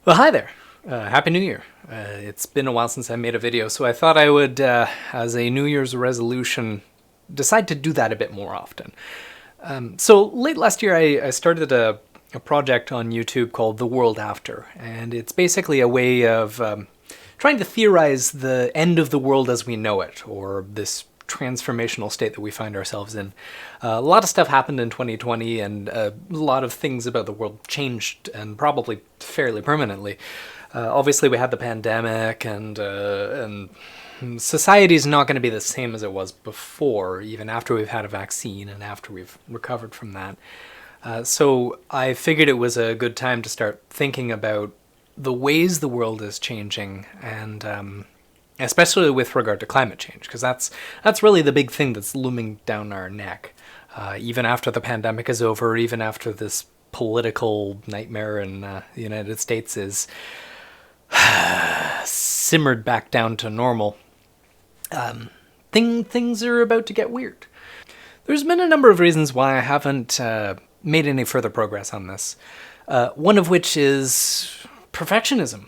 Well, hi there. Happy New Year. It's been a while since I made a video, so I thought I would, as a New Year's resolution, decide to do that a bit more often. So late last year, I started a project on YouTube called The World After, and it's basically a way of trying to theorize the end of the world as we know it, or this transformational state that we find ourselves in. A lot of stuff happened in 2020, and a lot of things about the world changed, and probably fairly permanently. Obviously, we had the pandemic, and society's not going to be the same as it was before, even after we've had a vaccine and after we've recovered from that. So I figured it was a good time to start thinking about the ways the world is changing, and especially with regard to climate change, because that's really the big thing that's looming down our neck. Even after the pandemic is over, even after this political nightmare in the United States is simmered back down to normal, things are about to get weird. There's been a number of reasons why I haven't made any further progress on this. One of which is perfectionism.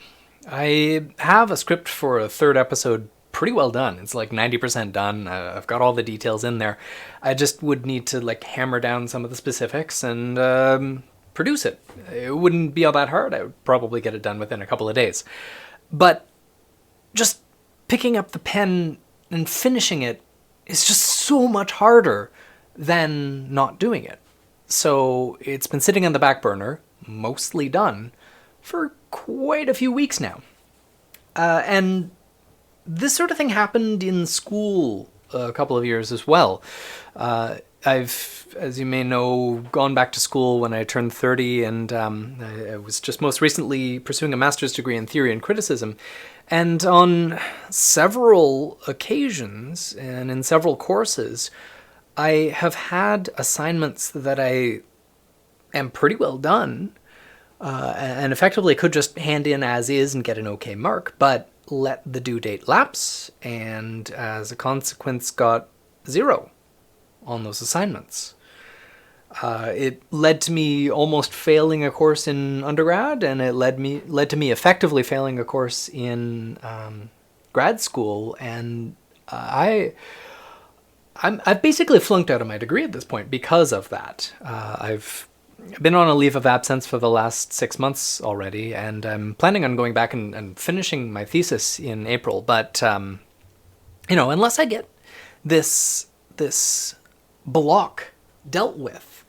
I have a script for a third episode pretty well done. It's like 90% done. I've got all the details in there. I just would need to hammer down some of the specifics and produce it. It wouldn't be all that hard. I would probably get it done within a couple of days. But just picking up the pen and finishing it is just so much harder than not doing it. So it's been sitting on the back burner, mostly done, for quite a few weeks now. And this sort of thing happened in school a couple of years as well. I've, as you may know, gone back to school when I turned 30, and I was just most recently pursuing a master's degree in theory and criticism. And on several occasions and in several courses, I have had assignments that I am pretty well done, and effectively could just hand in as is and get an okay mark, but let the due date lapse, and as a consequence got 0 on those assignments. It led to me almost failing a course in undergrad, and it led to me effectively failing a course in grad school, and I've basically flunked out of my degree at this point because of that. I've been on a leave of absence for the last 6 months already, and I'm planning on going back and finishing my thesis in April. But unless I get this block dealt with,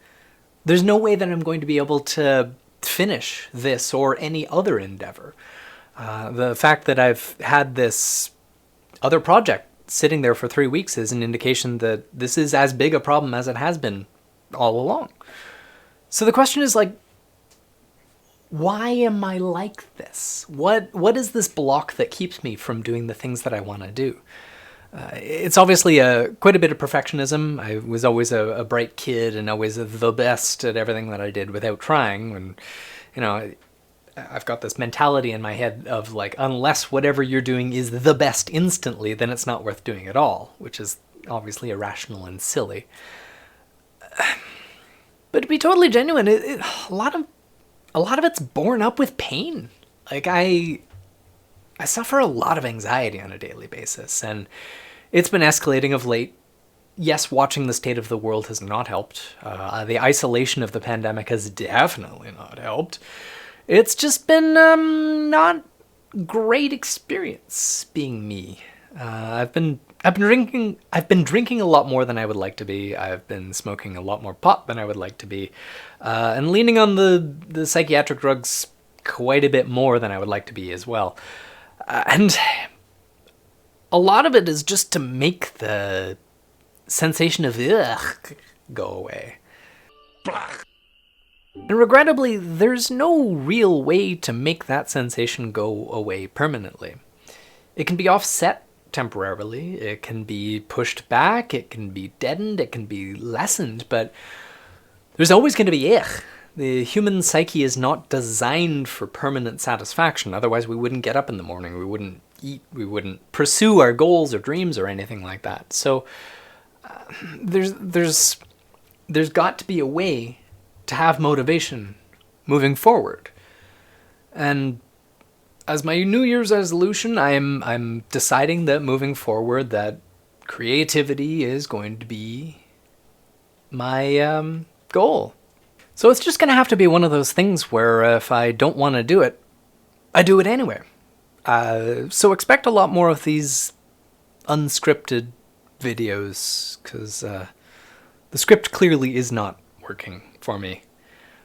there's no way that I'm going to be able to finish this or any other endeavor. The fact that I've had this other project sitting there for 3 weeks is an indication that this is as big a problem as it has been all along. So the question is, why am I like this? What is this block that keeps me from doing the things that I want to do? It's obviously quite a bit of perfectionism. I was always a bright kid and always the best at everything that I did without trying. And, I've got this mentality in my head of unless whatever you're doing is the best instantly, then it's not worth doing at all, which is obviously irrational and silly. But to be totally genuine, a lot of it's borne up with pain. I suffer a lot of anxiety on a daily basis, and it's been escalating of late. Yes, watching the state of the world has not helped. The isolation of the pandemic has definitely not helped. It's just been not great experience being me. I've been drinking a lot more than I would like to be. I've been smoking a lot more pot than I would like to be, and leaning on the psychiatric drugs quite a bit more than I would like to be as well. And a lot of it is just to make the sensation of ugh go away. And regrettably, there's no real way to make that sensation go away permanently. It can be offset temporarily, it can be pushed back, it can be deadened, it can be lessened, but there's always going to be ugh. The human psyche is not designed for permanent satisfaction. Otherwise, we wouldn't get up in the morning, we wouldn't eat, we wouldn't pursue our goals or dreams or anything like that. So there's got to be a way to have motivation moving forward. And as my New Year's resolution, I'm deciding that moving forward, that creativity is going to be my goal. So it's just going to have to be one of those things where if I don't want to do it, I do it anyway. So expect a lot more of these unscripted videos, because the script clearly is not working for me.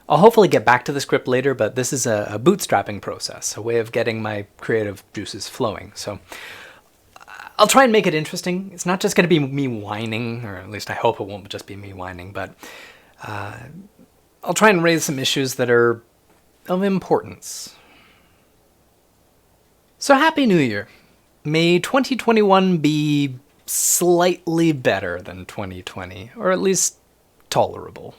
I'll hopefully get back to the script later, but this is a bootstrapping process, a way of getting my creative juices flowing. So I'll try and make it interesting. It's not just going to be me whining, or at least I hope it won't just be me whining, but I'll try and raise some issues that are of importance. So Happy New Year. May 2021 be slightly better than 2020, or at least tolerable.